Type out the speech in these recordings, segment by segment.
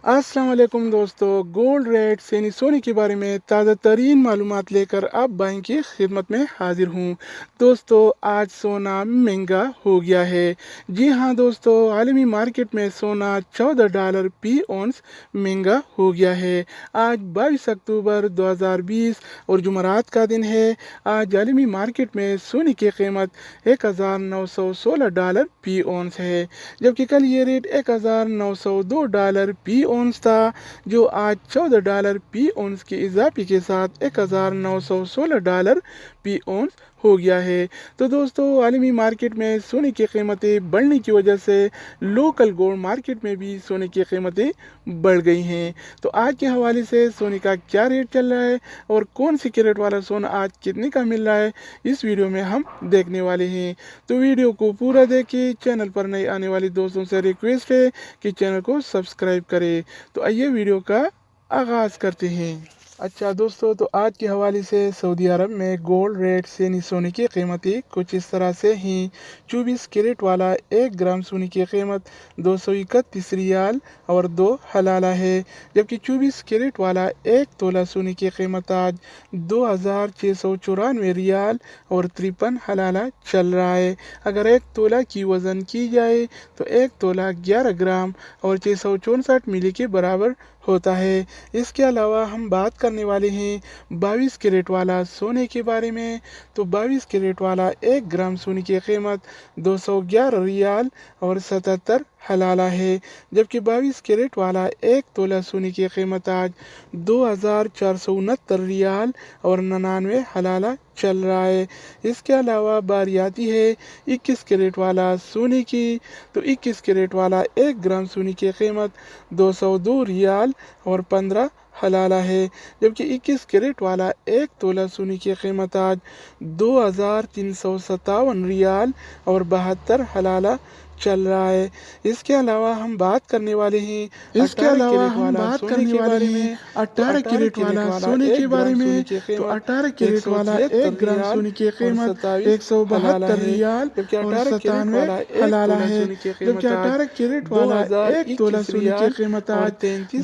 अस्सलाम वालेकुम दोस्तों, गोल्ड रेट यानी सोने के बारे में ताज़ा तरीन मालूमात लेकर अब भाई की खिदमत में हाजिर हूँ। दोस्तों, आज सोना महंगा हो गया है। जी हाँ दोस्तों, आलमी मार्केट में सोना $14 फी औंस महंगा हो गया है। आज 22 अक्टूबर 2020 और जुमरात का दिन है। आज आलमी मार्केट में सोने की कीमत $1916 फी औंस है, जबकि कल ये रेट $1902 फी औंस था, जो आज $14 फी औंस के इजाफे के साथ $1916 फी औंस हो गया है। तो दोस्तों, आलमी मार्केट में सोने की कीमतें बढ़ने की वजह से लोकल गोल्ड मार्केट में भी सोने की कीमतें बढ़ गई हैं। तो आज के हवाले से सोने का क्या रेट चल रहा है और कौन सी कैरेट वाला सोना आज कितने का मिल रहा है, इस वीडियो में हम देखने वाले हैं। तो वीडियो को पूरा देखिए। चैनल पर नए आने वाले दोस्तों से रिक्वेस्ट है कि चैनल को सब्सक्राइब करें। तो आइए वीडियो का आगाज़ करते हैं। अच्छा दोस्तों, तो आज के हवाले से सऊदी अरब में गोल्ड रेट यानी सोने की कीमतें कुछ इस तरह से हैं। 24 कैरेट वाला 1 ग्राम सोने की कीमत 231 रियाल और 2 हलाला है, जबकि 24 कैरेट वाला 1 तोला सोने की कीमत आज 2694 रियाल और 53 हलाला चल रहा है। अगर 1 तोला की वज़न की जाए तो 1 तोला 11 ग्राम और 664 मिली के बराबर होता है। इसके अलावा हम बात करने वाले हैं 22 कैरेट वाला सोने के बारे में। तो 22 कैरेट वाला 1 ग्राम सोने की कीमत 211 रियाल और 77 हलाला है, जबकि 22 कैरेट वाला 1 तोला सोने की कीमत आज 2469 रियाल और 99 हलाला चल रहा है। इसके अलावा बारी आती है 21 कैरेट वाला सोने की। तो 21 कैरेट वाला 1 ग्राम सोने की कीमत 202 रियाल और 15 हलाला है, जबकि 21 कैरेट वाला 1 तोला सोने की कीमत आज 2357 रियाल और 72 हलाला चल रहा है। इसके अलावा हम बात करने वाले हैं 18 कैरेट वाला सोने के बारे में। तो 18 कैरेट वाला 1 ग्राम सोने की कीमत 172 रियाल और 97 हलाला है, जबकि 18 कैरेट वाला 1 तोला सोने की कीमत आज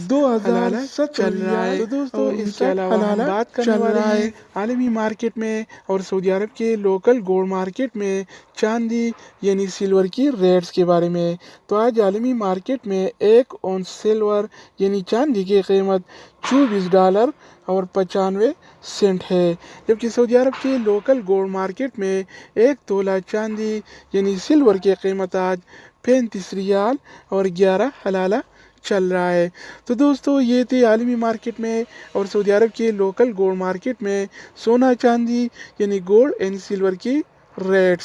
2070 चल रहा है। तो दोस्तों, इसके अलावा हम बात करने वाले हैं आलमी मार्केट में और सऊदी अरब के लोकल गोल्ड मार्केट में चांदी यानी सिल्वर की रेट्स के बारे में। तो आज आलमी मार्केट में 1 औंस सिल्वर यानी चांदी की कीमत $24 और 95 सेंट है, जबकि सऊदी अरब के लोकल गोल्ड मार्केट में 1 तोला चांदी यानी सिल्वर की कीमत आज 35 रियाल और 11 हलाला चल रहा है। तो दोस्तों, ये थे आलमी मार्केट में और सऊदी अरब के लोकल गोल्ड मार्केट में सोना चांदी यानी गोल्ड एंड सिल्वर की रेट्स।